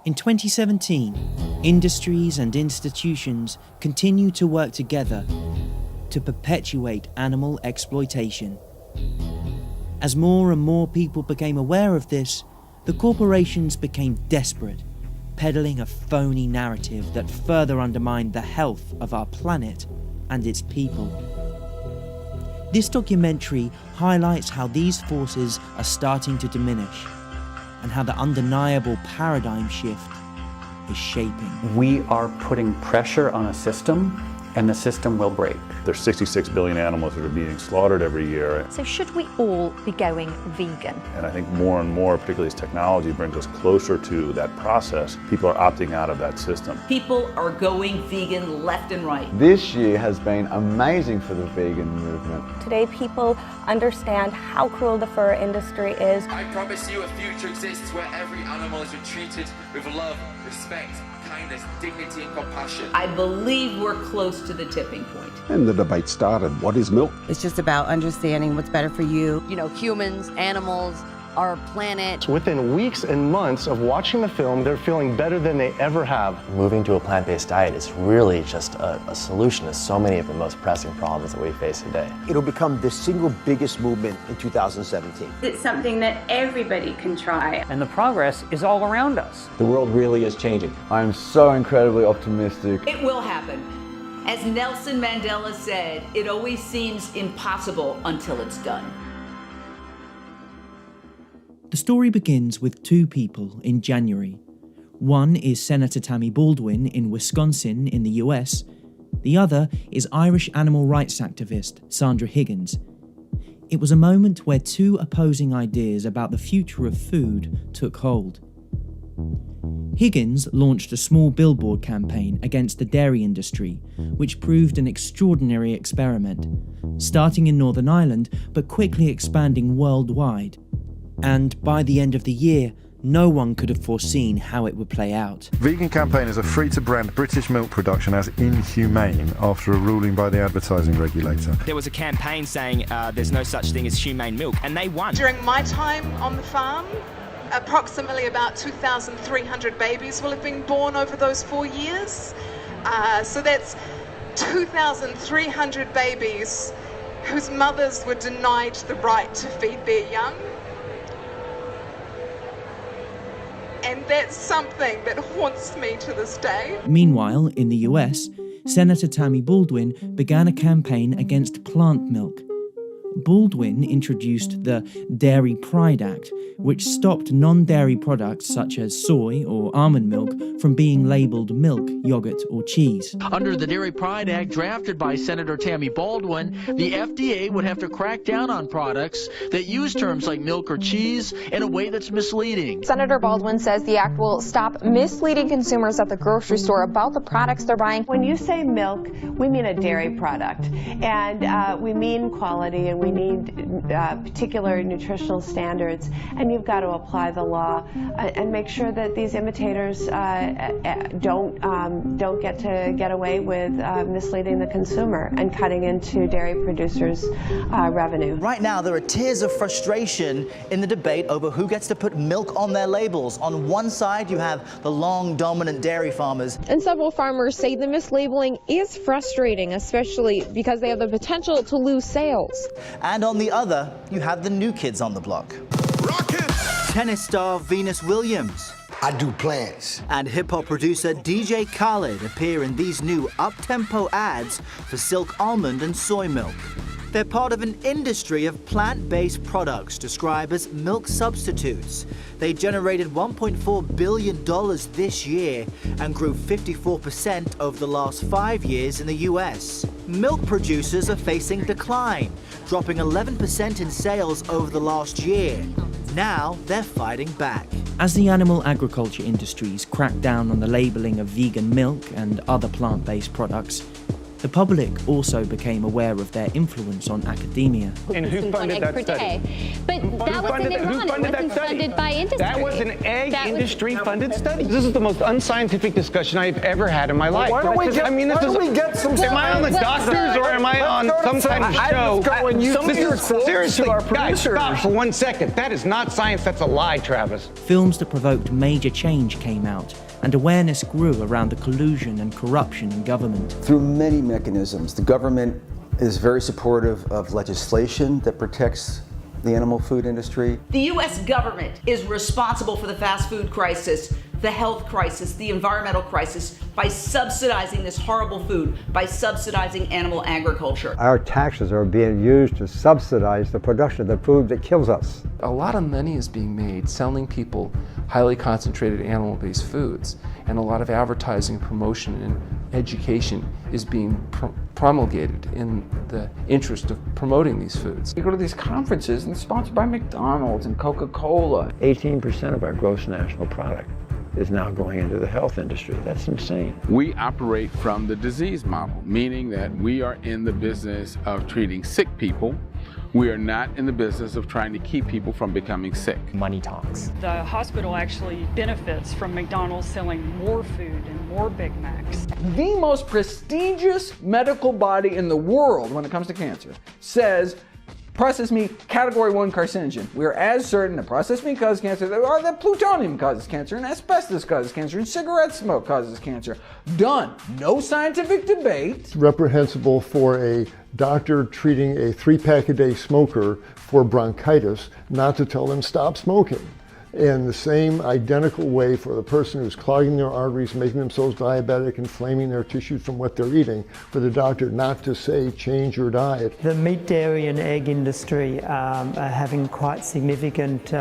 In 2017, industries and institutions continue to work together to perpetuate animal exploitation. As more and more people became aware of this, the corporations became desperate, peddling a phony narrative that further undermined the health of our planet and its people. This documentary highlights how these forces are starting to diminish and how the undeniable paradigm shift is shaping. We are putting pressure on a system, and the system will break. There's 66 billion animals that are being slaughtered every year. So should we all be going vegan? And I think more and more, particularly as technology brings us closer to that process, people are opting out of that system. People are going vegan left and right. This year has been amazing for the vegan movement. Today people understand how cruel the fur industry is. I promise you a future exists where every animal is treated with love, respect, kindness, dignity and compassion. I believe we're close to the tipping point. And the debate started, what is milk? It's just about understanding what's better for you. You know, humans, animals, our planet. Within weeks and months of watching the film, they're feeling better than they ever have. Moving to a plant-based diet is really just a solution to so many of the most pressing problems that we face today. It'll become the single biggest movement in 2017. It's something that everybody can try. And the progress is all around us. The world really is changing. I'm so incredibly optimistic. It will happen. As Nelson Mandela said, it always seems impossible until it's done. The story begins with two people in January. One is Senator Tammy Baldwin in Wisconsin in the US. The other is Irish animal rights activist Sandra Higgins. It was a moment where two opposing ideas about the future of food took hold. Higgins launched a small billboard campaign against the dairy industry, which proved an extraordinary experiment, starting in Northern Ireland but quickly expanding worldwide. And by the end of the year, no one could have foreseen how it would play out. Vegan campaigners are free to brand British milk production as inhumane after a ruling by the advertising regulator. There was a campaign saying there's no such thing as humane milk, and they won. During my time on the farm, approximately about 2,300 babies will have been born over those 4 years. So that's 2,300 babies whose mothers were denied the right to feed their young. And that's something that haunts me to this day. Meanwhile, in the US, Senator Tammy Baldwin began a campaign against plant milk. Baldwin introduced the Dairy Pride Act, which stopped non-dairy products such as soy or almond milk from being labelled milk, yogurt or cheese. Under the Dairy Pride Act drafted by Senator Tammy Baldwin, the FDA would have to crack down on products that use terms like milk or cheese in a way that's misleading. Senator Baldwin says the act will stop misleading consumers at the grocery store about the products they're buying. When you say milk, we mean a dairy product, and we mean quality, and we need particular nutritional standards, and you've got to apply the law and make sure that these imitators don't get away with misleading the consumer and cutting into dairy producers' revenue. Right now, there are tears of frustration in the debate over who gets to put milk on their labels. On one side, you have the long, dominant dairy farmers. And several farmers say the mislabeling is frustrating, especially because they have the potential to lose sales. And on the other, you have the new kids on the block. Rocket! Tennis star Venus Williams. I do plants. And hip-hop producer DJ Khaled appear in these new up-tempo ads for Silk almond and soy milk. They're part of an industry of plant-based products described as milk substitutes. They generated $1.4 billion this year and grew 54% over the last 5 years in the US. Milk producers are facing decline, dropping 11% in sales over the last year. Now they're fighting back. As the animal agriculture industries crack down on the labelling of vegan milk and other plant-based products, The public also became aware of their influence on academia. And who funded that study? But that wasn't Iran. It wasn't funded by industry. That was an egg industry-funded study. This is the most unscientific discussion I've ever had in my life. Why don't we get, Am I on the doctors or am I on some kind of show? Seriously, guys, stop for 1 second. That is not science, that's a lie, Travis. Films that provoked major change came out, and awareness grew around the collusion and corruption in government. Through many mechanisms, the government is very supportive of legislation that protects the animal food industry. The U.S. government is responsible for the fast food crisis, the health crisis, the environmental crisis, by subsidizing this horrible food, by subsidizing animal agriculture. Our taxes are being used to subsidize the production of the food that kills us. A lot of money is being made selling people highly concentrated animal-based foods, and a lot of advertising, promotion, and education is being promulgated in the interest of promoting these foods. We go to these conferences and they're sponsored by McDonald's and Coca-Cola. 18% of our gross national product is now going into the health industry. That's insane. We operate from the disease model, meaning that we are in the business of treating sick people. We are not in the business of trying to keep people from becoming sick. Money talks. The hospital actually benefits from McDonald's selling more food and more Big Macs. The most prestigious medical body in the world when it comes to cancer says processed meat, category 1 carcinogen. We are as certain that processed meat causes cancer that plutonium causes cancer and asbestos causes cancer and cigarette smoke causes cancer. Done. No scientific debate. It's reprehensible for a doctor treating a 3-pack-a-day smoker for bronchitis not to tell them stop smoking. And the same identical way for the person who's clogging their arteries, making themselves diabetic, inflaming their tissues from what they're eating, for the doctor not to say change your diet. The meat, dairy and egg industry are having quite significant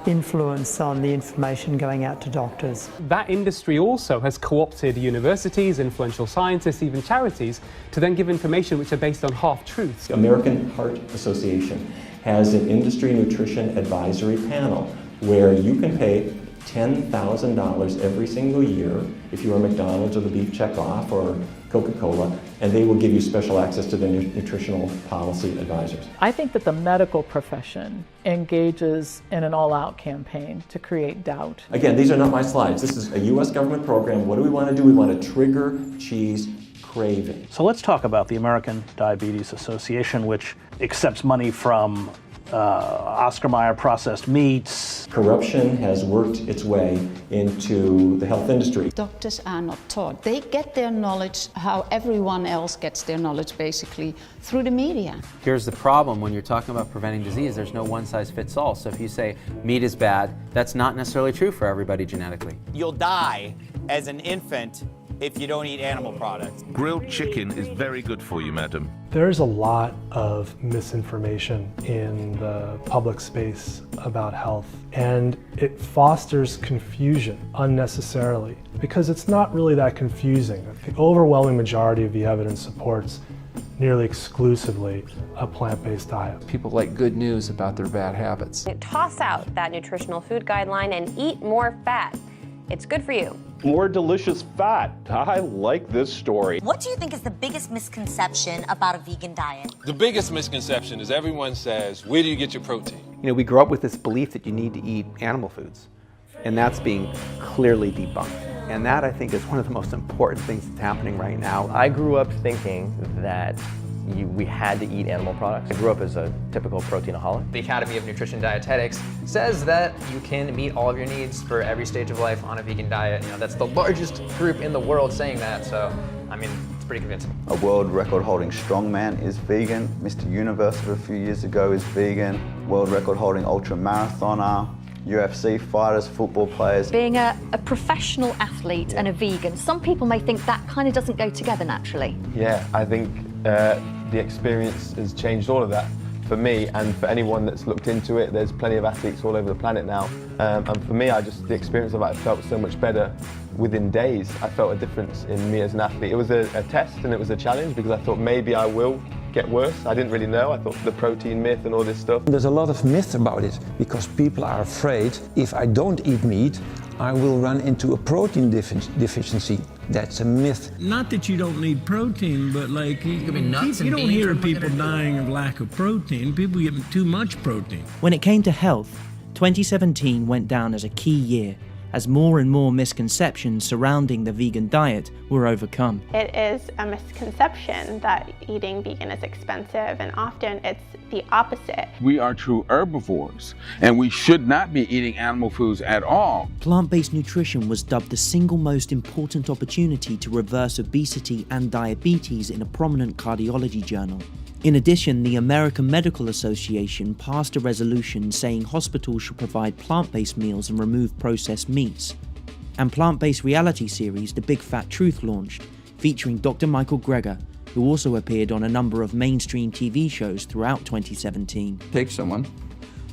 influence on the information going out to doctors. That industry also has co-opted universities, influential scientists, even charities, to then give information which are based on half-truths. The American Heart Association has an industry nutrition advisory panel where you can pay $10,000 every single year if you're a McDonald's or the Beef Checkoff or Coca-Cola, and they will give you special access to their nutritional policy advisors. I think that the medical profession engages in an all-out campaign to create doubt. Again, these are not my slides. This is a U.S. government program. What do we want to do? We want to trigger cheese craving. So let's talk about the American Diabetes Association, which accepts money from Oscar Mayer processed meats. Corruption has worked its way into the health industry. Doctors are not taught. They get their knowledge how everyone else gets their knowledge, basically, through the media. Here's the problem when you're talking about preventing disease, there's no one size fits all. So if you say meat is bad, that's not necessarily true for everybody genetically. You'll die as an infant if you don't eat animal products. Grilled chicken is very good for you, madam. There's a lot of misinformation in the public space about health, and it fosters confusion unnecessarily because it's not really that confusing. The overwhelming majority of the evidence supports nearly exclusively a plant-based diet. People like good news about their bad habits. Toss out that nutritional food guideline and eat more fat. It's good for you. More delicious fat. I like this story. What do you think is the biggest misconception about a vegan diet? The biggest misconception is everyone says, where do you get your protein? You know, we grow up with this belief that you need to eat animal foods, and that's being clearly debunked. And that, I think, is one of the most important things that's happening right now. I grew up thinking that we had to eat animal products. I grew up as a typical proteinaholic. The Academy of Nutrition Dietetics says that you can meet all of your needs for every stage of life on a vegan diet. You know, that's the largest group in the world saying that, so, I mean, it's pretty convincing. A world record holding strongman is vegan. Mr. Universe of a few years ago is vegan. World record holding ultra marathoner. UFC fighters, football players. Being a professional athlete and a vegan, some people may think that kind of doesn't go together naturally. Yeah, I think the experience has changed all of that for me and for anyone that's looked into it. There's plenty of athletes all over the planet now, and for me, the experience of it, I felt so much better within days. I felt a difference in me as an athlete. It was a test and it was a challenge because I thought maybe I will get worse. I didn't really know. I thought the protein myth and all this stuff. There's a lot of myth about it because people are afraid if I don't eat meat, I will run into a protein deficiency. That's a myth. Not that you don't need protein, but like you don't hear of people dying of lack of protein. People get too much protein. When it came to health, 2017 went down as a key year, as more and more misconceptions surrounding the vegan diet were overcome. It is a misconception that eating vegan is expensive, and often it's the opposite. We are true herbivores, and we should not be eating animal foods at all. Plant-based nutrition was dubbed the single most important opportunity to reverse obesity and diabetes in a prominent cardiology journal. In addition, the American Medical Association passed a resolution saying hospitals should provide plant-based meals and remove processed meats. And plant-based reality series The Big Fat Truth launched, featuring Dr. Michael Greger, who also appeared on a number of mainstream TV shows throughout 2017. Take someone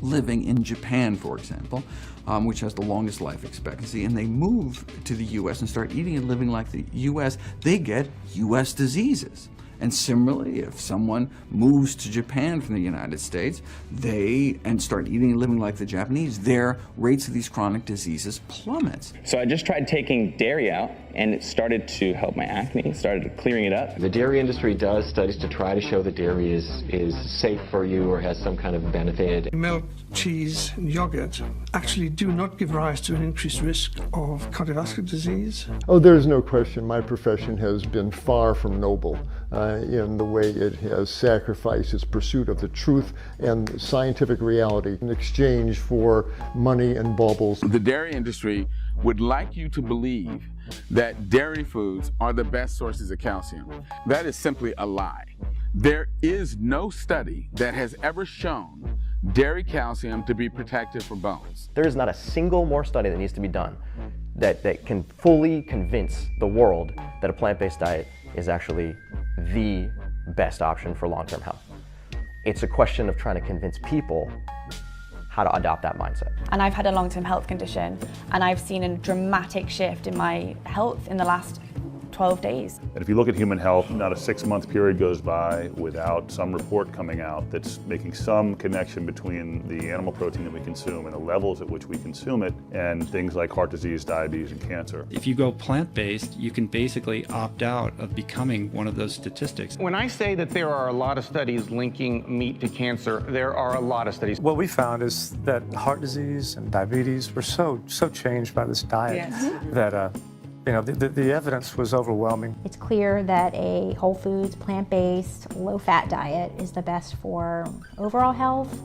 living in Japan, for example, which has the longest life expectancy, and they move to the US and start eating and living like the US, they get US diseases. And similarly, if someone moves to Japan from the United States, and start eating and living like the Japanese, their rates of these chronic diseases plummets. So I just tried taking dairy out, and it started to help my acne, started clearing it up. The dairy industry does studies to try to show that dairy is safe for you or has some kind of benefit. Milk, cheese, and yogurt actually do not give rise to an increased risk of cardiovascular disease. Oh, there's no question my profession has been far from noble in the way it has sacrificed its pursuit of the truth and scientific reality in exchange for money and baubles. The dairy industry would like you to believe that dairy foods are the best sources of calcium. That is simply a lie. There is no study that has ever shown dairy calcium to be protective for bones. There is not a single more study that needs to be done that can fully convince the world that a plant-based diet is actually the best option for long-term health. It's a question of trying to convince people how to adopt that mindset. And I've had a long-term health condition, and I've seen a dramatic shift in my health in the last 12 days. And if you look at human health, not a 6-month period goes by without some report coming out that's making some connection between the animal protein that we consume and the levels at which we consume it and things like heart disease, diabetes, and cancer. If you go plant-based, you can basically opt out of becoming one of those statistics. When I say that there are a lot of studies linking meat to cancer, there are a lot of studies. What we found is that heart disease and diabetes were so changed by this diet that the evidence was overwhelming. It's clear that a whole foods, plant-based, low-fat diet is the best for overall health,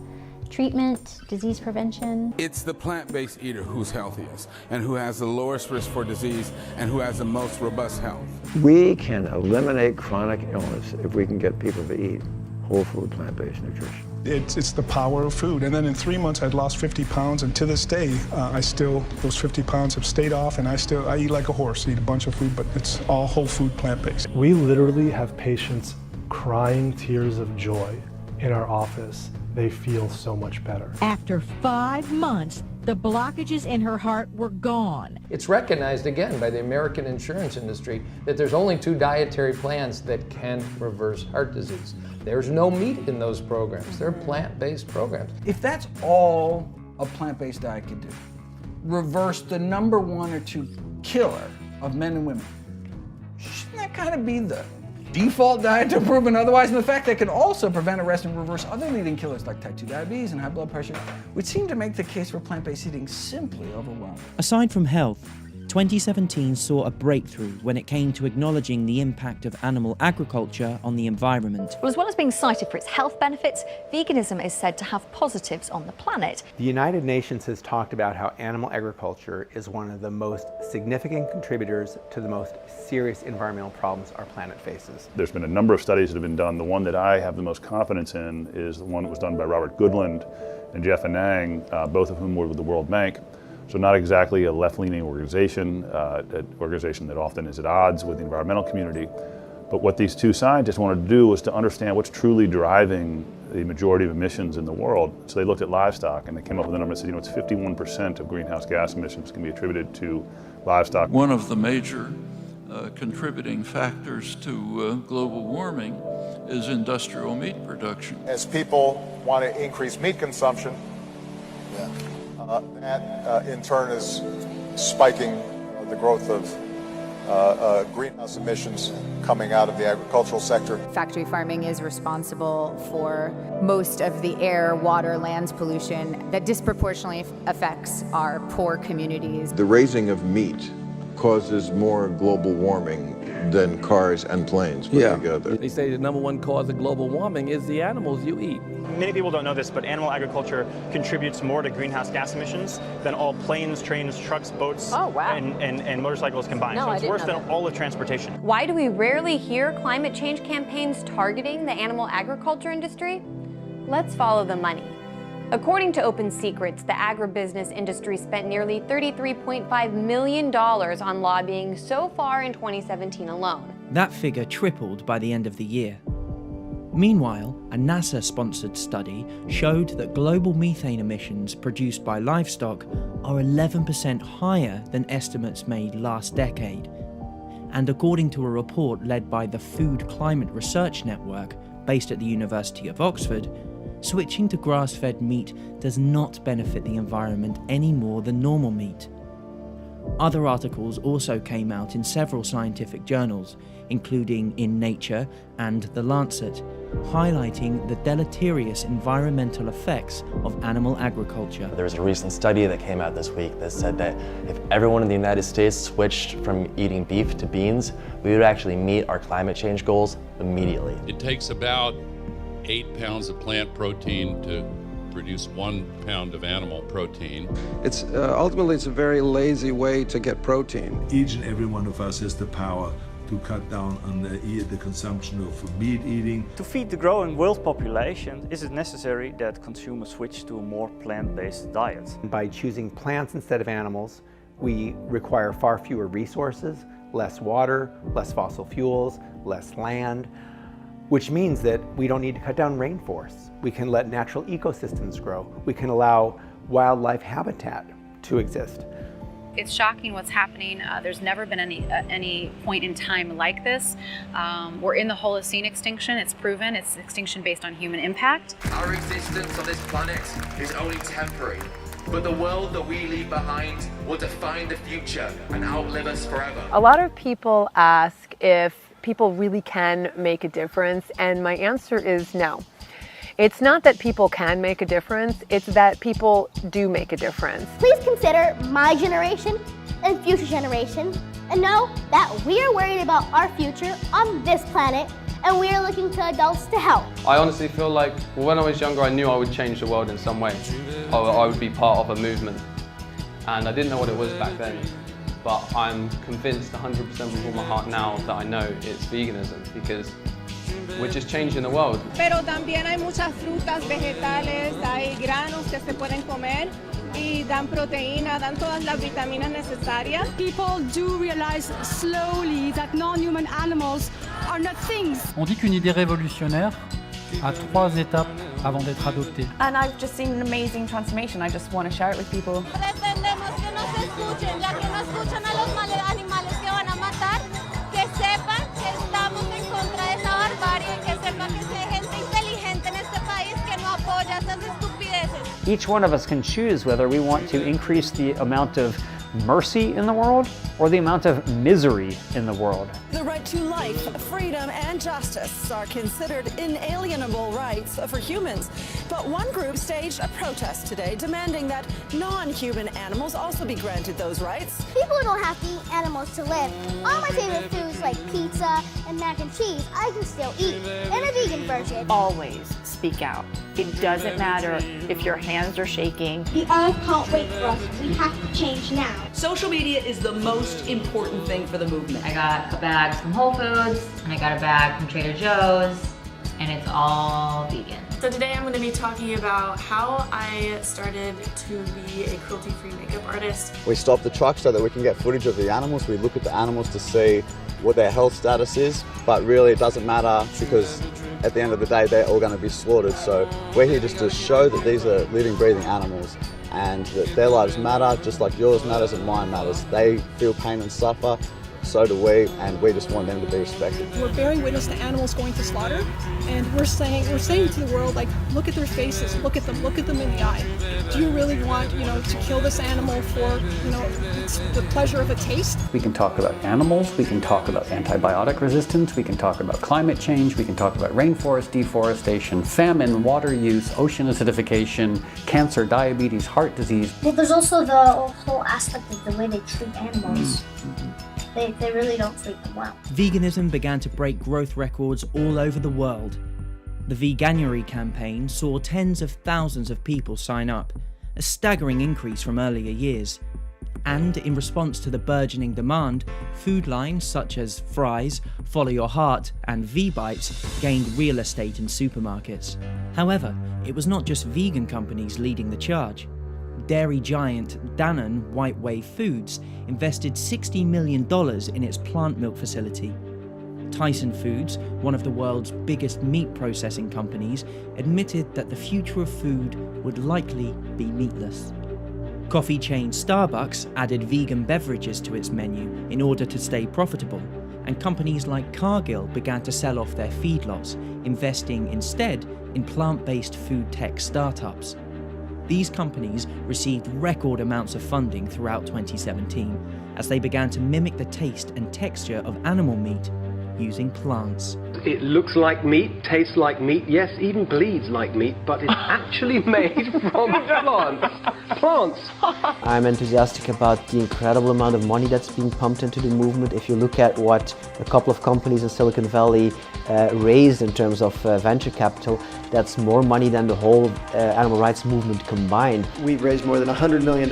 treatment, disease prevention. It's the plant-based eater who's healthiest and who has the lowest risk for disease and who has the most robust health. We can eliminate chronic illness if we can get people to eat whole food, plant-based nutrition. It's the power of food. And then in 3 months, I'd lost 50 pounds, and to this day, those 50 pounds have stayed off, and I eat like a horse, eat a bunch of food, but it's all whole food, plant-based. We literally have patients crying tears of joy in our office. They feel so much better. After 5 months, the blockages in her heart were gone. It's recognized again by the American insurance industry that there's only 2 dietary plans that can reverse heart disease. There's no meat in those programs. They're plant-based programs. If that's all a plant-based diet could do, reverse the number 1 or 2 killer of men and women, shouldn't that kind of be the default diet to proven otherwise? And the fact that it can also prevent, arrest, and reverse other leading killers like type 2 diabetes and high blood pressure would seem to make the case for plant-based eating simply overwhelming. Aside from health, 2017 saw a breakthrough when it came to acknowledging the impact of animal agriculture on the environment. Well, as well as being cited for its health benefits, veganism is said to have positives on the planet. The United Nations has talked about how animal agriculture is one of the most significant contributors to the most serious environmental problems our planet faces. There's been a number of studies that have been done. The one that I have the most confidence in is the one that was done by Robert Goodland and Jeff Anang, both of whom were with the World Bank. So not exactly a left-leaning organization, an organization that often is at odds with the environmental community. But what these 2 scientists wanted to do was to understand what's truly driving the majority of emissions in the world. So they looked at livestock, and they came up with a number that said, it's 51% of greenhouse gas emissions can be attributed to livestock. One of the major contributing factors to global warming is industrial meat production. As people want to increase meat consumption, that in turn is spiking the growth of greenhouse emissions coming out of the agricultural sector. Factory farming is responsible for most of the air, water, land pollution that disproportionately affects our poor communities. The raising of meat causes more global warming than cars and planes put together. They say the #1 cause of global warming is the animals you eat. Many people don't know this, but animal agriculture contributes more to greenhouse gas emissions than all planes, trains, trucks, boats, and motorcycles combined. No, so I it's didn't worse know than that. all of transportation. Why do we rarely hear climate change campaigns targeting the animal agriculture industry? Let's follow the money. According to Open Secrets, the agribusiness industry spent nearly $33.5 million on lobbying so far in 2017 alone. That figure tripled by the end of the year. Meanwhile, a NASA-sponsored study showed that global methane emissions produced by livestock are 11% higher than estimates made last decade. And according to a report led by the Food Climate Research Network, based at the University of Oxford, switching to grass-fed meat does not benefit the environment any more than normal meat. Other articles also came out in several scientific journals, including in Nature and The Lancet, highlighting the deleterious environmental effects of animal agriculture. There was a recent study that came out this week that said that if everyone in the United States switched from eating beef to beans, we would actually meet our climate change goals immediately. It takes about 8 pounds of plant protein to produce 1 pound of animal protein. It's ultimately it's a very lazy way to get protein. Each and every one of us has the power to cut down on the consumption of meat eating. To feed the growing world population, is it necessary that consumers switch to a more plant-based diet? By choosing plants instead of animals, we require far fewer resources, less water, less fossil fuels, less land, which means that we don't need to cut down rainforests. We can let natural ecosystems grow. We can allow wildlife habitat to exist. It's shocking what's happening. There's never been any point in time like this. We're in the Holocene extinction. It's proven. It's extinction based on human impact. Our existence on this planet is only temporary, but the world that we leave behind will define the future and outlive us forever. A lot of people ask if people really can make a difference, and my answer is no. It's not that people can make a difference, it's that people do make a difference. Please consider my generation and future generations and know that we are worried about our future on this planet and we are looking to adults to help. I honestly feel like when I was younger I knew I would change the world in some way. I would be part of a movement, and I didn't know what it was back then. But I'm convinced 100% with all my heart now that I know it's veganism, because we're just changing the world. Pero también hay muchas frutas, vegetales, hay granos que se pueden comer y dan proteína, dan todas las vitaminas necesarias. People do realize slowly that non-human animals are not things. On dit qu'une idée révolutionnaire a 3 étapes avant d'être adoptée. And I've just seen an amazing transformation. I just want to share it with people. Pretendemos que no se escuchen, ya que no escuchan a los animales que van a matar, que sepan que estamos en contra de esa barbarie, que sepan que hay gente inteligente en este país que no apoya esas estupideces. Each one of us can choose whether we want to increase the amount of mercy in the world or the amount of misery in the world. The right to life, freedom, and justice are considered inalienable rights for humans. But one group staged a protest today demanding that non-human animals also be granted those rights. People don't have to eat animals to live. All my favorite foods like pizza and mac and cheese, I can still eat, and a vegan version. Always speak out. It doesn't matter if your hands are shaking. The earth can't wait for us. We have to change now. Social media is the most important thing for the movement. I got a bag from Whole Foods, and I got a bag from Trader Joe's, and it's all vegan. So today I'm going to be talking about how I started to be a cruelty-free makeup artist. We stop the truck so that we can get footage of the animals. We look at the animals to see what their health status is, but really it doesn't matter because at the end of the day they're all going to be slaughtered. So we're here just to show that these are living, breathing animals and that their lives matter just like yours matters and mine matters. They feel pain and suffer so do we, and we just want them to be respected. We're bearing witness to animals going to slaughter, and we're saying to the world, like, look at their faces, look at them in the eye. Do you really want, to kill this animal for, the pleasure of a taste? We can talk about animals, we can talk about antibiotic resistance, we can talk about climate change, we can talk about rainforest deforestation, famine, water use, ocean acidification, cancer, diabetes, heart disease. Well, there's also the whole aspect of the way they treat animals. They really don't treat them well. Veganism began to break growth records all over the world. The Veganuary campaign saw tens of thousands of people sign up, a staggering increase from earlier years. And in response to the burgeoning demand, food lines such as Fry's, Follow Your Heart and V-Bites gained real estate in supermarkets. However, it was not just vegan companies leading the charge. Dairy giant Danone White Wave Foods invested $60 million in its plant milk facility. Tyson Foods, one of the world's biggest meat processing companies, admitted that the future of food would likely be meatless. Coffee chain Starbucks added vegan beverages to its menu in order to stay profitable, and companies like Cargill began to sell off their feedlots, investing instead in plant-based food tech startups. These companies received record amounts of funding throughout 2017 as they began to mimic the taste and texture of animal meat using plants. It looks like meat, tastes like meat, yes, even bleeds like meat, but it's actually made from plants. I'm enthusiastic about the incredible amount of money that's being pumped into the movement. If you look at what a couple of companies in Silicon Valley raised in terms of venture capital, that's more money than the whole animal rights movement combined. We've raised more than $100 million.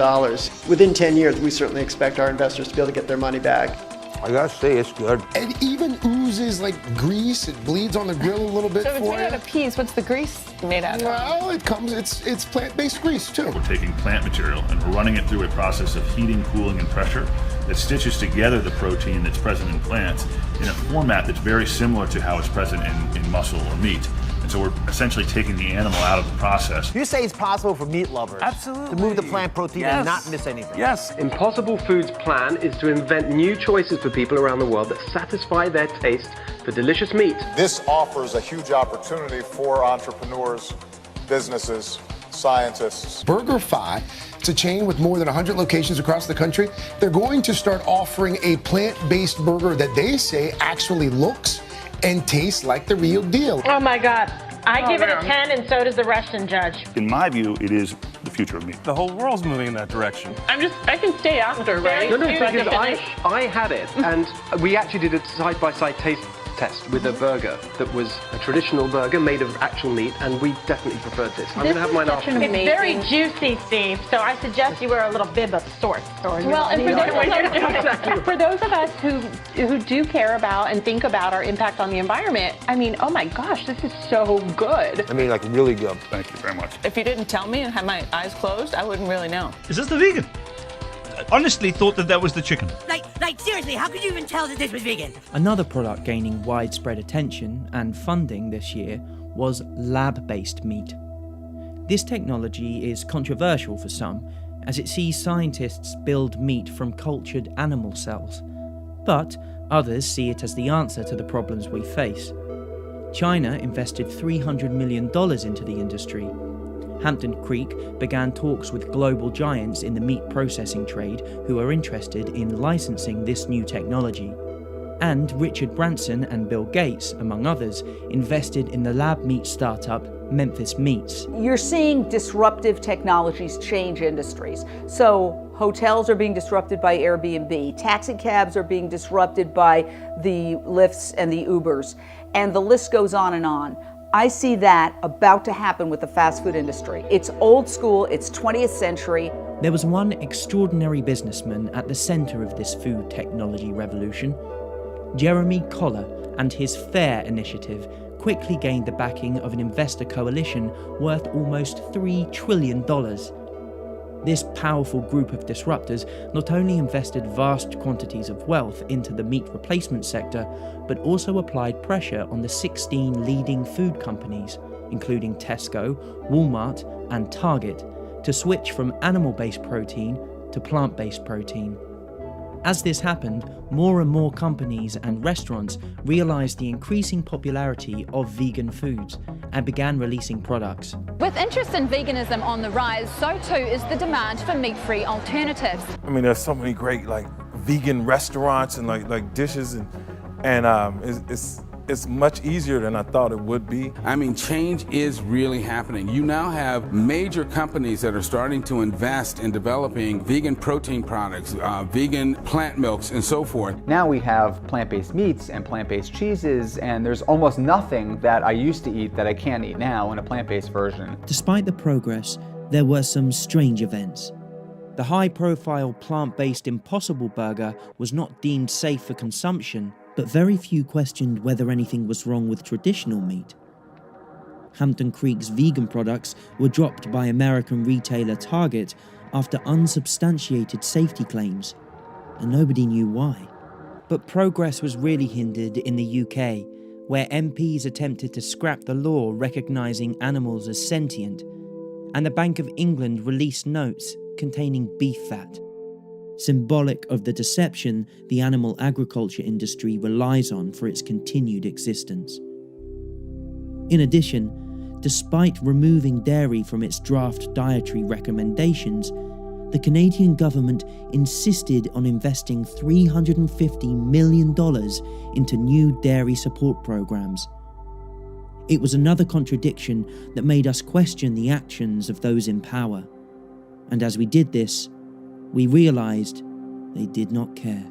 Within 10 years, we certainly expect our investors to be able to get their money back. I gotta say, it's good. It even oozes like grease. It bleeds on the grill a little bit. So it's made out of peas. What's the grease made out of? Well, it's plant-based grease too. We're taking plant material and we're running it through a process of heating, cooling, and pressure that stitches together the protein that's present in plants in a format that's very similar to how it's present in muscle or meat. And so we're essentially taking the animal out of the process. You say it's possible for meat lovers to move the plant protein and not miss anything. Yes. Impossible Foods' plan is to invent new choices for people around the world that satisfy their taste for delicious meat. This offers a huge opportunity for entrepreneurs, businesses, scientists. BurgerFi, it's a chain with more than 100 locations across the country. They're going to start offering a plant-based burger that they say actually looks and tastes like the real deal. Oh my God. I give it a 10 and so does the Russian judge. In my view, it is the future of meat. The whole world's moving in that direction. I can stay after, right? No, because I had it, and we actually did a side-by-side taste test with a burger that was a traditional burger made of actual meat, and we definitely preferred this. I'm going to have mine after. It's very juicy, Steve, so I suggest you wear a little bib of sorts. Well, and for those of us who do care about and think about our impact on the environment, I mean, oh my gosh, this is so good. I mean, like really good. Thank you very much. If you didn't tell me and had my eyes closed, I wouldn't really know. Is this the vegan? I honestly thought that was the chicken. Like seriously, how could you even tell that this was vegan? Another product gaining widespread attention and funding this year was lab-based meat. This technology is controversial for some, as it sees scientists build meat from cultured animal cells. But others see it as the answer to the problems we face. China invested $300 million into the industry. Hampton Creek began talks with global giants in the meat processing trade who are interested in licensing this new technology. And Richard Branson and Bill Gates, among others, invested in the lab meat startup Memphis Meats. You're seeing disruptive technologies change industries. So hotels are being disrupted by Airbnb, taxi cabs are being disrupted by the Lyfts and the Ubers, and the list goes on and on. I see that about to happen with the fast food industry. It's old school, it's 20th century. There was one extraordinary businessman at the center of this food technology revolution. Jeremy Collar and his FAIR initiative quickly gained the backing of an investor coalition worth almost $3 trillion. This powerful group of disruptors not only invested vast quantities of wealth into the meat replacement sector, but also applied pressure on the 16 leading food companies, including Tesco, Walmart, and Target, to switch from animal-based protein to plant-based protein. As this happened, more and more companies and restaurants realised the increasing popularity of vegan foods and began releasing products. With interest in veganism on the rise, so too is the demand for meat-free alternatives. I mean, there's so many great vegan restaurants and like dishes, and it's much easier than I thought it would be. I mean, change is really happening. You now have major companies that are starting to invest in developing vegan protein products, vegan plant milks, and so forth. Now we have plant-based meats and plant-based cheeses, and there's almost nothing that I used to eat that I can't eat now in a plant-based version. Despite the progress, there were some strange events. The high-profile plant-based Impossible Burger was not deemed safe for consumption, but very few questioned whether anything was wrong with traditional meat. Hampton Creek's vegan products were dropped by American retailer Target after unsubstantiated safety claims, and nobody knew why. But progress was really hindered in the UK, where MPs attempted to scrap the law recognising animals as sentient, and the Bank of England released notes containing beef fat, symbolic of the deception the animal agriculture industry relies on for its continued existence. In addition, despite removing dairy from its draft dietary recommendations, the Canadian government insisted on investing $350 million into new dairy support programs. It was another contradiction that made us question the actions of those in power. And as we did this, we realised they did not care.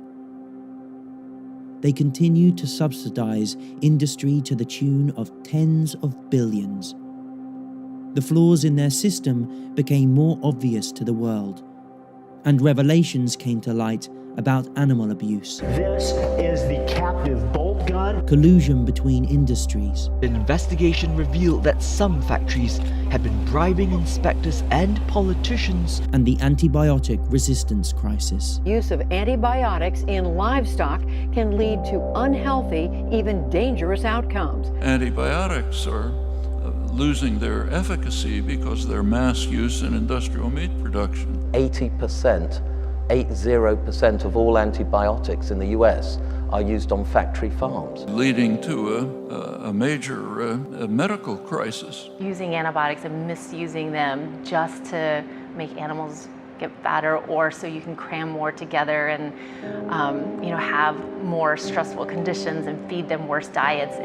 They continued to subsidise industry to the tune of tens of billions. The flaws in their system became more obvious to the world, and revelations came to light about animal abuse. This is the captive bolt gun. Collusion between industries. The investigation revealed that some factories had been bribing inspectors and politicians. And the antibiotic resistance crisis. Use of antibiotics in livestock can lead to unhealthy, even dangerous outcomes. Antibiotics are losing their efficacy because they're mass use in industrial meat production. 80% of all antibiotics in the US are used on factory farms. Leading to a major medical crisis. Using antibiotics and misusing them just to make animals get fatter, or so you can cram more together and have more stressful conditions and feed them worse diets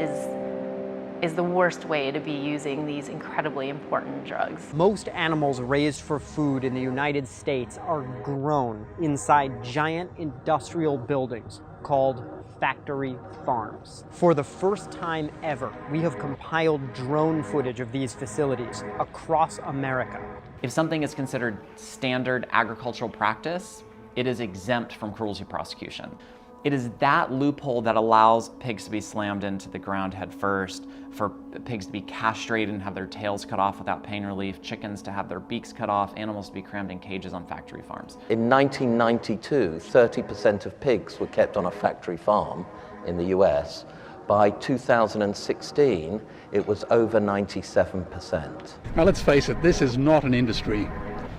is the worst way to be using these incredibly important drugs. Most animals raised for food in the United States are grown inside giant industrial buildings called factory farms. For the first time ever, we have compiled drone footage of these facilities across America. If something is considered standard agricultural practice, it is exempt from cruelty prosecution. It is that loophole that allows pigs to be slammed into the ground head first, for pigs to be castrated and have their tails cut off without pain relief, chickens to have their beaks cut off, animals to be crammed in cages on factory farms. In 1992, 30% of pigs were kept on a factory farm in the US. By 2016, it was over 97%. Now let's face it, this is not an industry.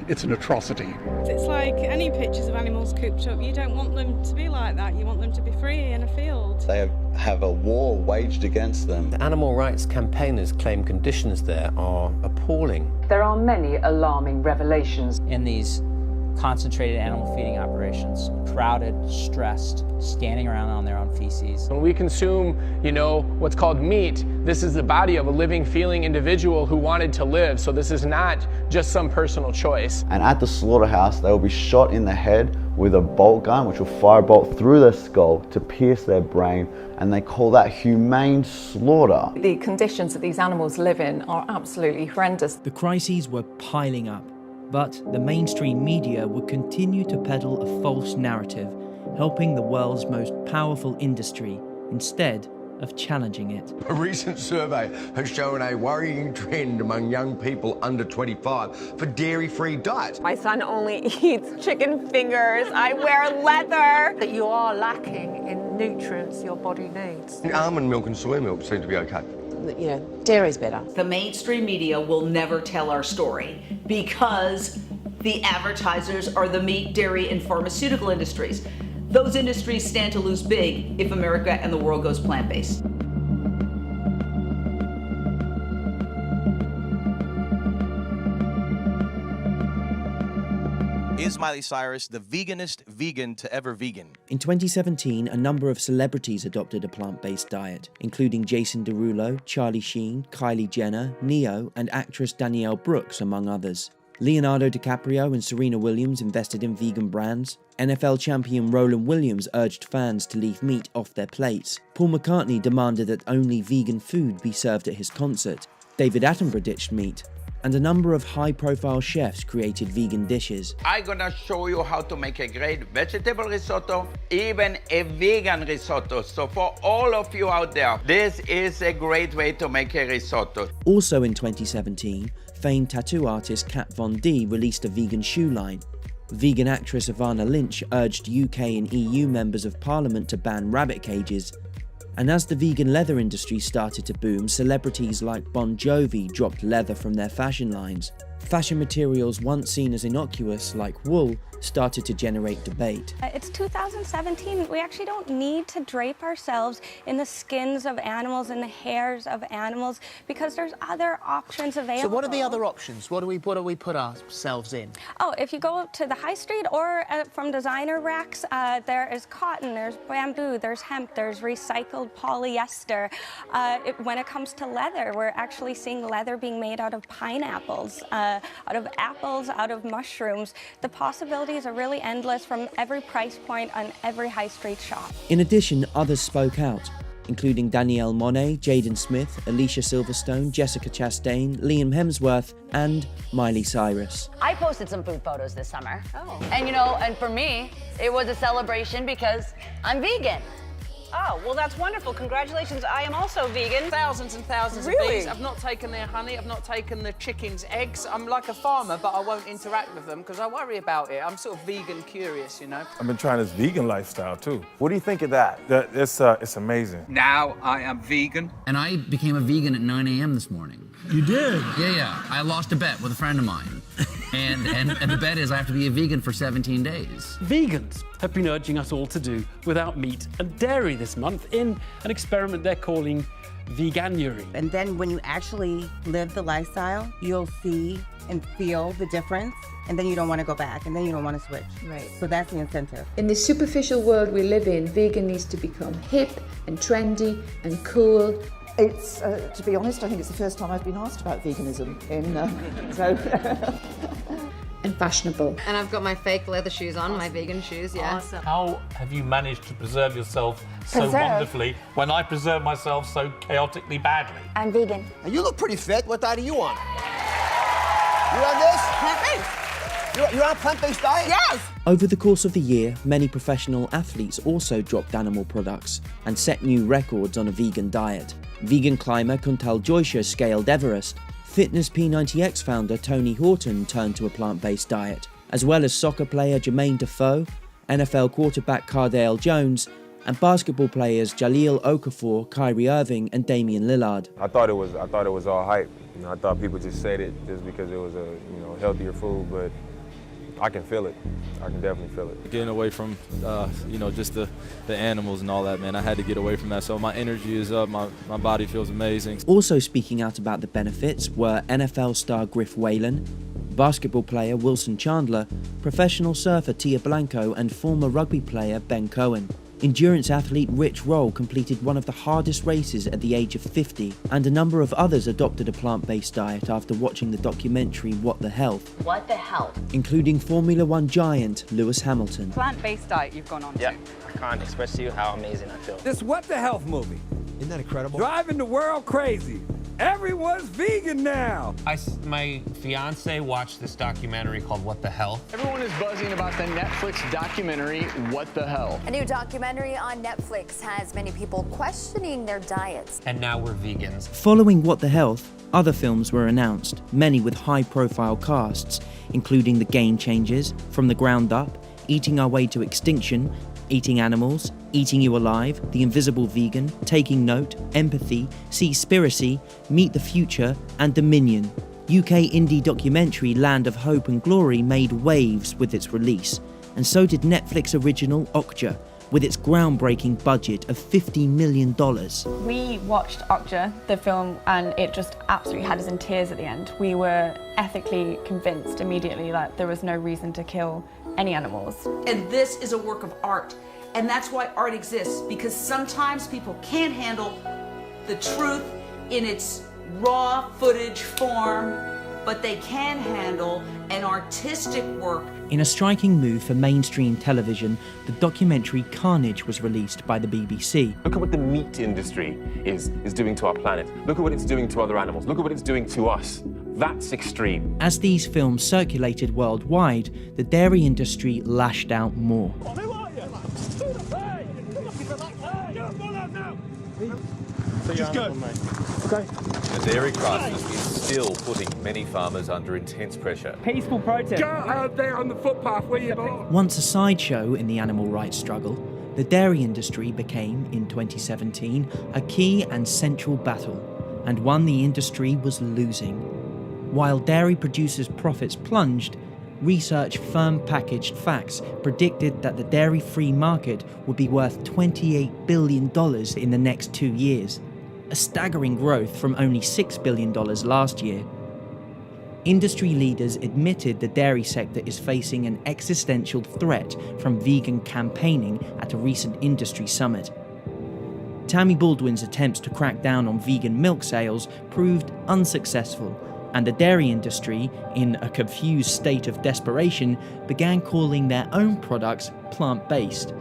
It's an atrocity. It's like any pictures of animals cooped up. You don't want them to be like that. You want them to be free in a field. They have a war waged against them. The animal rights campaigners claim conditions there are appalling. There are many alarming revelations. In these concentrated animal feeding operations, crowded, stressed, standing around on their own feces. When we consume, what's called meat, this is the body of a living, feeling individual who wanted to live. So this is not just some personal choice. And at the slaughterhouse, they will be shot in the head with a bolt gun, which will fire a bolt through their skull to pierce their brain, and they call that humane slaughter. The conditions that these animals live in are absolutely horrendous. The crises were piling up, but the mainstream media would continue to peddle a false narrative, helping the world's most powerful industry instead of challenging it. A recent survey has shown a worrying trend among young people under 25 for dairy-free diets. My son only eats chicken fingers. I wear leather. That you are lacking in nutrients your body needs. Almond milk and soy milk seem to be okay. Dairy's better. The mainstream media will never tell our story because the advertisers are the meat, dairy, and pharmaceutical industries. Those industries stand to lose big if America and the world goes plant-based. Is Miley Cyrus the veganest vegan to ever vegan? In 2017, a number of celebrities adopted a plant-based diet, including Jason Derulo, Charlie Sheen, Kylie Jenner, Neo, and actress Danielle Brooks, among others. Leonardo DiCaprio and Serena Williams invested in vegan brands. NFL champion Roland Williams urged fans to leave meat off their plates. Paul McCartney demanded that only vegan food be served at his concert. David Attenborough ditched meat. And a number of high-profile chefs created vegan dishes. I'm gonna show you how to make a great vegetable risotto, even a vegan risotto. So for all of you out there, this is a great way to make a risotto. Also in 2017, famed tattoo artist Kat Von D released a vegan shoe line. Vegan actress Ivana Lynch urged UK and EU members of parliament to ban rabbit cages. And as the vegan leather industry started to boom, celebrities like Bon Jovi dropped leather from their fashion lines. Fashion materials once seen as innocuous, like wool, started to generate debate. It's 2017. We actually don't need to drape ourselves in the skins of animals and the hairs of animals because there's other options available. So what are the other options? What do we put ourselves in? Oh, if you go to the high street or from designer racks, there is cotton, there's bamboo, there's hemp, there's recycled polyester. When it comes to leather, we're actually seeing leather being made out of pineapples, out of apples, out of mushrooms. The possibilities are really endless from every price point on every high street shop. In addition, others spoke out, including Danielle Monáe, Jaden Smith, Alicia Silverstone, Jessica Chastain, Liam Hemsworth, and Miley Cyrus. I posted some food photos this summer. Oh. And and for me, it was a celebration because I'm vegan. Oh, well, that's wonderful. Congratulations. I am also vegan. Thousands and thousands of bees. I've not taken their honey. I've not taken the chicken's eggs. I'm like a farmer, but I won't interact with them because I worry about it. I'm sort of vegan curious, I've been trying this vegan lifestyle, too. What do you think of that? It's amazing. Now I am vegan. And I became a vegan at 9 a.m. this morning. You did? Yeah. I lost a bet with a friend of mine. And the bet is I have to be a vegan for 17 days. Vegans have been urging us all to do without meat and dairy this month in an experiment they're calling veganuary. And then when you actually live the lifestyle, you'll see and feel the difference, and then you don't want to go back, and then you don't want to switch. Right. So that's the incentive. In the superficial world we live in, vegan needs to become hip and trendy and cool. It's, to be honest, I think it's the first time I've been asked about veganism and fashionable. And I've got my fake leather shoes on, my vegan shoes, yeah. Awesome. How have you managed to preserve yourself so wonderfully when I preserve myself so chaotically badly? I'm vegan. And you look pretty fit. What diet are you on? You on this? Plant-based. You're on a plant-based diet? Yes! Over the course of the year, many professional athletes also dropped animal products and set new records on a vegan diet. Vegan climber Kuntal Joysha scaled Everest. Fitness P90X founder Tony Horton turned to a plant-based diet, as well as soccer player Jermaine Defoe, NFL quarterback Cardale Jones, and basketball players Jahlil Okafor, Kyrie Irving, and Damian Lillard. I thought it was all hype. I thought people just said it just because it was a healthier food, but I can feel it. I can definitely feel it. Getting away from, just the animals and all that, man. I had to get away from that, so my energy is up, my body feels amazing. Also speaking out about the benefits were NFL star Griff Whalen, basketball player Wilson Chandler, professional surfer Tia Blanco, and former rugby player Ben Cohen. Endurance athlete Rich Roll completed one of the hardest races at the age of 50, and a number of others adopted a plant-based diet after watching the documentary What the Health. What the Health? Including Formula One giant Lewis Hamilton. Plant-based diet you've gone on to. I can't express to you how amazing I feel. This What the Health movie. Isn't that incredible? Driving the world crazy. Everyone's vegan now. My fiance watched this documentary called What the Hell. Everyone is buzzing about the Netflix documentary, What the Hell. A new documentary on Netflix has many people questioning their diets. And now we're vegans. Following What the Health, other films were announced, many with high-profile casts, including The Game Changers, From the Ground Up, Eating Our Way to Extinction, Eating Animals, Eating You Alive, The Invisible Vegan, Taking Note, Empathy, Seaspiracy, Meet the Future, and Dominion. UK indie documentary Land of Hope and Glory made waves with its release, and so did Netflix original Okja, with its groundbreaking budget of $50 million. We watched Okja, the film, and it just absolutely had us in tears at the end. We were ethically convinced immediately that there was no reason to kill any animals. And this is a work of art. And that's why art exists, because sometimes people can't handle the truth in its raw footage form, but they can handle an artistic work. In a striking move for mainstream television, the documentary Carnage was released by the BBC. Look at what the meat industry is doing to our planet. Look at what it's doing to other animals. Look at what it's doing to us. That's extreme. As these films circulated worldwide, the dairy industry lashed out more. Just go. Okay. The dairy crisis is still putting many farmers under intense pressure. Peaceful protest. Go out there on the footpath where you belong. Once a sideshow in the animal rights struggle, the dairy industry became, in 2017, a key and central battle, and one the industry was losing. While dairy producers' profits plunged, research firm packaged facts predicted that the dairy-free market would be worth $28 billion in the next 2 years, a staggering growth from only $6 billion last year. Industry leaders admitted the dairy sector is facing an existential threat from vegan campaigning at a recent industry summit. Tammy Baldwin's attempts to crack down on vegan milk sales proved unsuccessful, and the dairy industry, in a confused state of desperation, began calling their own products plant-based.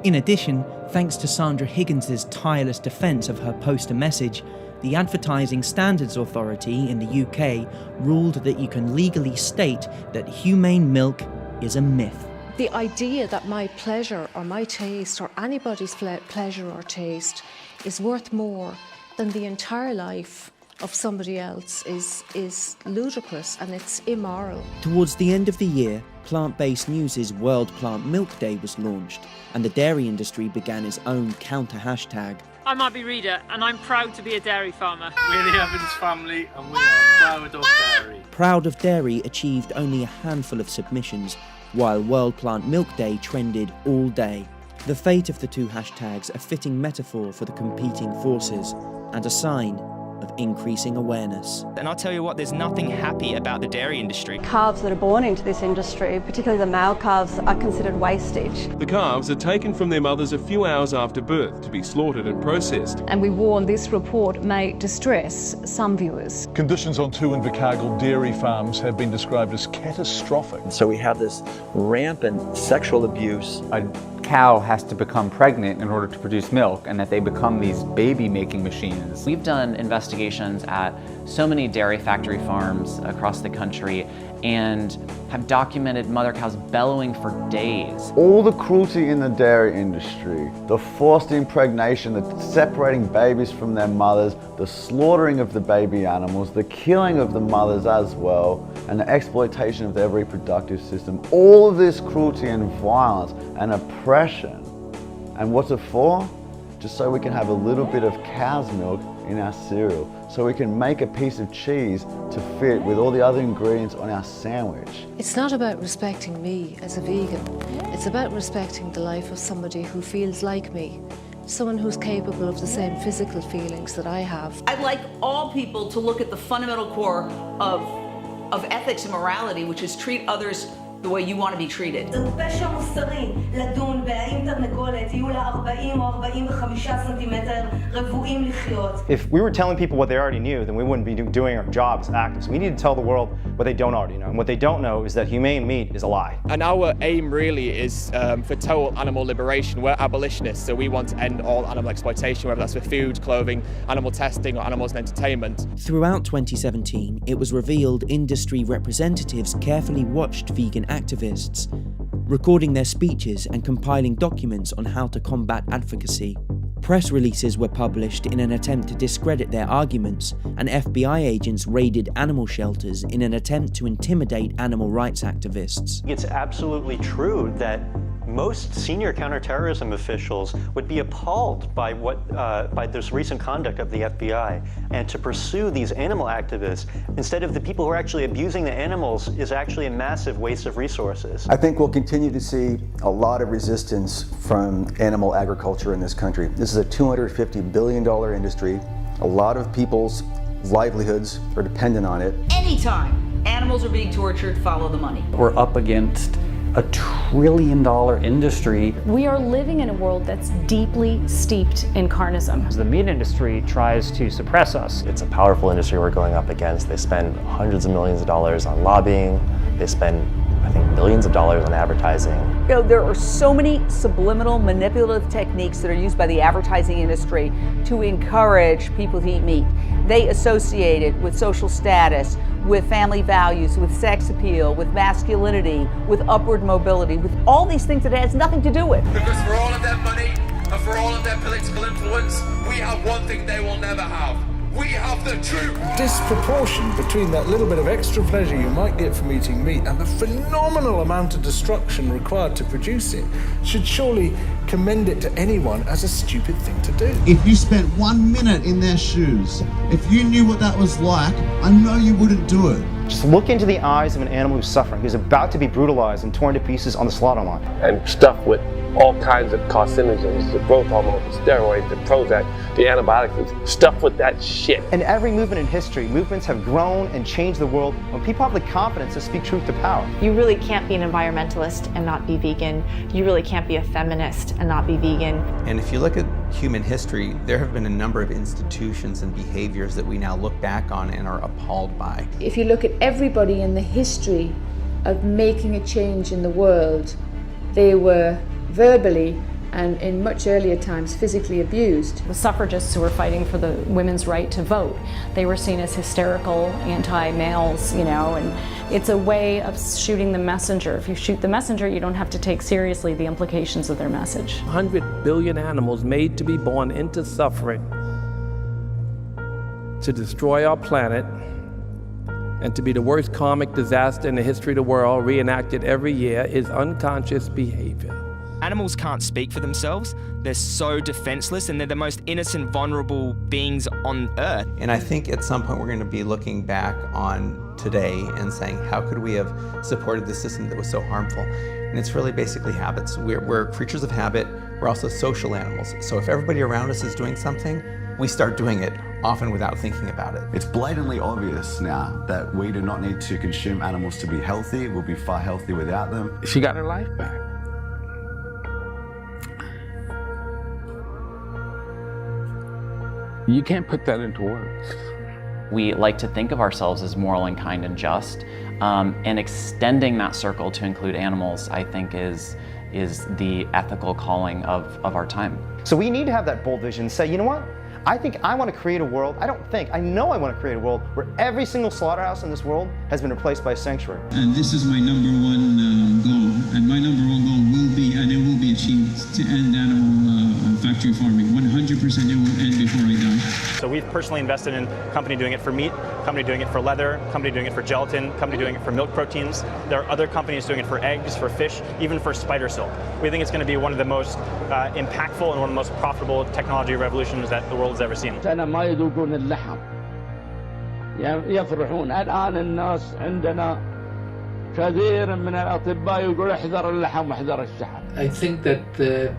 In addition, thanks to Sandra Higgins's tireless defence of her poster message, the Advertising Standards Authority in the UK ruled that you can legally state that humane milk is a myth. The idea that my pleasure or my taste or anybody's pleasure or taste is worth more than the entire life of somebody else is ludicrous, and it's immoral. Towards the end of the year, Plant-Based News' World Plant Milk Day was launched, and the dairy industry began its own counter hashtag. I'm Abby Reader, and I'm proud to be a dairy farmer. We're the Evans family, and we are proud of dairy. Proud of Dairy achieved only a handful of submissions, while World Plant Milk Day trended all day. The fate of the two hashtags a fitting metaphor for the competing forces, and a sign of increasing awareness. And I'll tell you what, there's nothing happy about the dairy industry. Calves that are born into this industry, particularly the male calves, are considered wastage. The calves are taken from their mothers a few hours after birth to be slaughtered and processed. And we warn this report may distress some viewers. Conditions on 2 Invercargill dairy farms have been described as catastrophic. So we have this rampant sexual abuse. A cow has to become pregnant in order to produce milk, and that they become these baby-making machines. We've done investigations at so many dairy factory farms across the country and have documented mother cows bellowing for days. All the cruelty in the dairy industry, the forced impregnation, the separating babies from their mothers, the slaughtering of the baby animals, the killing of the mothers as well, and the exploitation of their reproductive system, all of this cruelty and violence and oppression. And what's it for? Just so we can have a little bit of cow's milk in our cereal, so we can make a piece of cheese to fit with all the other ingredients on our sandwich. It's not about respecting me as a vegan. It's about respecting the life of somebody who feels like me, someone who's capable of the same physical feelings that I have. I'd like all people to look at the fundamental core of ethics and morality, which is treat others the way you want to be treated. If we were telling people what they already knew, then we wouldn't be doing our job as activists. We need to tell the world what they don't already know. And what they don't know is that humane meat is a lie. And our aim really is for total animal liberation. We're abolitionists, so we want to end all animal exploitation, whether that's for food, clothing, animal testing, or animals in entertainment. Throughout 2017, it was revealed industry representatives carefully watched vegan activists, recording their speeches and compiling documents on how to combat advocacy. Press releases were published in an attempt to discredit their arguments, and FBI agents raided animal shelters in an attempt to intimidate animal rights activists. It's absolutely true that Most senior counterterrorism officials would be appalled by by this recent conduct of the FBI, and to pursue these animal activists instead of the people who are actually abusing the animals is actually a massive waste of resources. I think we'll continue to see a lot of resistance from animal agriculture in this country. This is a $250 billion industry. A lot of people's livelihoods are dependent on it. Anytime animals are being tortured, follow the money. We're up against a $1 trillion industry. We are living in a world that's deeply steeped in carnism. The meat industry tries to suppress us. It's a powerful industry we're going up against. They spend hundreds of millions of dollars on lobbying. They spend, I think, millions of dollars on advertising. You know, there are so many subliminal, manipulative techniques that are used by the advertising industry to encourage people to eat meat. They associate it with social status, with family values, with sex appeal, with masculinity, with upward mobility, with all these things that it has nothing to do with. Because for all of their money and for all of their political influence, we have one thing they will never have. We have the truth. Disproportion between that little bit of extra pleasure you might get from eating meat and the phenomenal amount of destruction required to produce it should surely commend it to anyone as a stupid thing to do. If you spent 1 minute in their shoes, if you knew what that was like, I know you wouldn't do it. Just look into the eyes of an animal who's suffering, who's about to be brutalized and torn to pieces on the slaughter line. And stuffed with all kinds of carcinogens, the growth hormone, the steroids, the Prozac, the antibiotics, stuffed with that shit. In every movement in history, movements have grown and changed the world when people have the confidence to speak truth to power. You really can't be an environmentalist and not be vegan. You really can't be a feminist and not be vegan. And if you look at human history, there have been a number of institutions and behaviors that we now look back on and are appalled by. If you look at everybody in the history of making a change in the world, they were verbally and in much earlier times physically abused. The suffragists who were fighting for the women's right to vote, they were seen as hysterical, anti-males, you know, and it's a way of shooting the messenger. If you shoot the messenger, you don't have to take seriously the implications of their message. 100 billion animals made to be born into suffering, to destroy our planet, and to be the worst karmic disaster in the history of the world, reenacted every year, is unconscious behavior. Animals can't speak for themselves. They're so defenseless, and they're the most innocent, vulnerable beings on Earth. And I think at some point we're going to be looking back on today and saying, how could we have supported this system that was so harmful? And it's really basically habits. We're creatures of habit. We're also social animals. So if everybody around us is doing something, we start doing it, often without thinking about it. It's blatantly obvious now that we do not need to consume animals to be healthy. We'll be far healthier without them. She got her life back. You can't put that into words. We like to think of ourselves as moral and kind and just, and extending that circle to include animals, I think, is the ethical calling of our time. So we need to have that bold vision and say, you know what? I think I want to create a world, I know I want to create a world where every single slaughterhouse in this world has been replaced by a sanctuary. And this is my number one goal, and my number one goal will be, and it will be achieved, to end animal factory farming. 100% it will end before I die. So we've personally invested in a company doing it for meat, company doing it for leather, company doing it for gelatin, company doing it for milk proteins. There are other companies doing it for eggs, for fish, even for spider silk. We think it's going to be one of the most impactful and one of the most profitable technology revolutions that the world has ever seen. أنا ما يذوقون اللحم يفرحون الآن الناس عندنا كثير من الأطباء يقول احذر اللحم واحذر الشحم. I think that the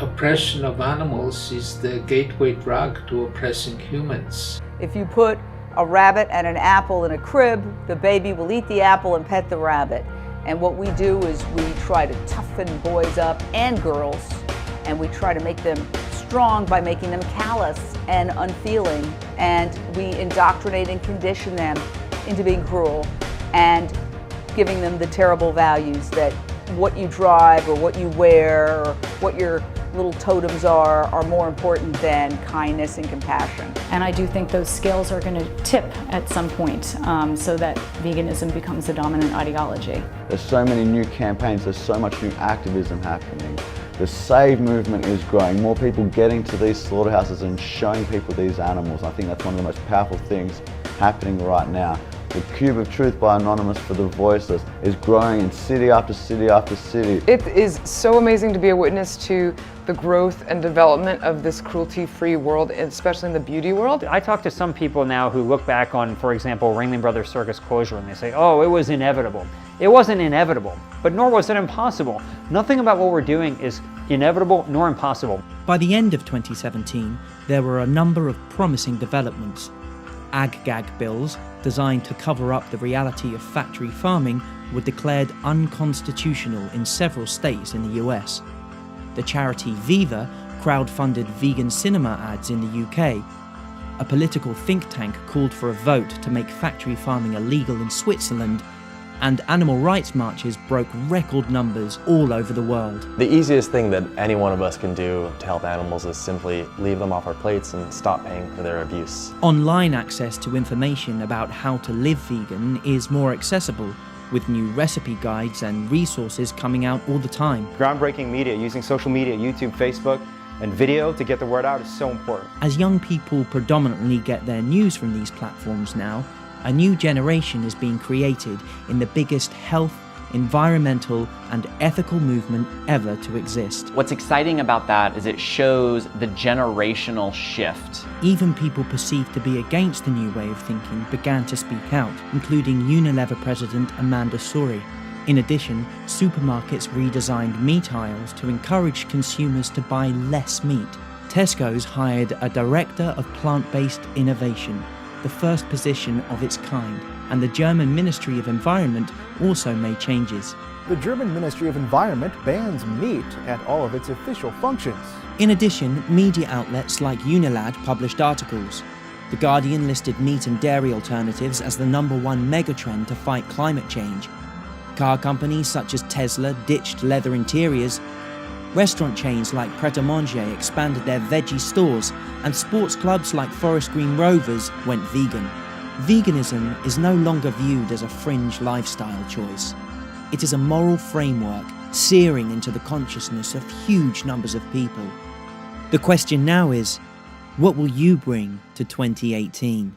oppression of animals is the gateway drug to oppressing humans. If you put a rabbit and an apple in a crib, the baby will eat the apple and pet the rabbit. And what we do is we try to toughen boys up and girls, and we try to make them strong by making them callous and unfeeling, and we indoctrinate and condition them into being cruel and giving them the terrible values that what you drive or what you wear or what your little totems are more important than kindness and compassion. And I do think those scales are going to tip at some point so that veganism becomes the dominant ideology. There's so many new campaigns, there's so much new activism happening. The Save movement is growing, more people getting to these slaughterhouses and showing people these animals. I think that's one of the most powerful things happening right now. The Cube of Truth by Anonymous for the Voiceless is growing in city after city after city. It is so amazing to be a witness to the growth and development of this cruelty-free world, especially in the beauty world. I talk to some people now who look back on, for example, Ringling Brothers Circus closure, and they say, oh, it was inevitable. It wasn't inevitable, but nor was it impossible. Nothing about what we're doing is inevitable nor impossible. By the end of 2017, there were a number of promising developments. Ag-gag bills, designed to cover up the reality of factory farming, were declared unconstitutional in several states in the US. The charity Viva crowdfunded vegan cinema ads in the UK. A political think tank called for a vote to make factory farming illegal in Switzerland, and animal rights marches broke record numbers all over the world. The easiest thing that any one of us can do to help animals is simply leave them off our plates and stop paying for their abuse. Online access to information about how to live vegan is more accessible, with new recipe guides and resources coming out all the time. Groundbreaking media, using social media, YouTube, Facebook, and video to get the word out is so important. As young people predominantly get their news from these platforms now, a new generation is being created in the biggest health, environmental, and ethical movement ever to exist. What's exciting about that is it shows the generational shift. Even people perceived to be against the new way of thinking began to speak out, including Unilever president Amanda Suri. In addition, supermarkets redesigned meat aisles to encourage consumers to buy less meat. Tesco's hired a director of plant-based innovation, the first position of its kind, and the German Ministry of Environment also made changes. The German Ministry of Environment bans meat at all of its official functions. In addition, media outlets like Unilad published articles. The Guardian listed meat and dairy alternatives as the #1 megatrend to fight climate change. Car companies such as Tesla ditched leather interiors. Restaurant chains like Pret a Manger expanded their veggie stores, and sports clubs like Forest Green Rovers went vegan. Veganism is no longer viewed as a fringe lifestyle choice. It is a moral framework searing into the consciousness of huge numbers of people. The question now is, what will you bring to 2018?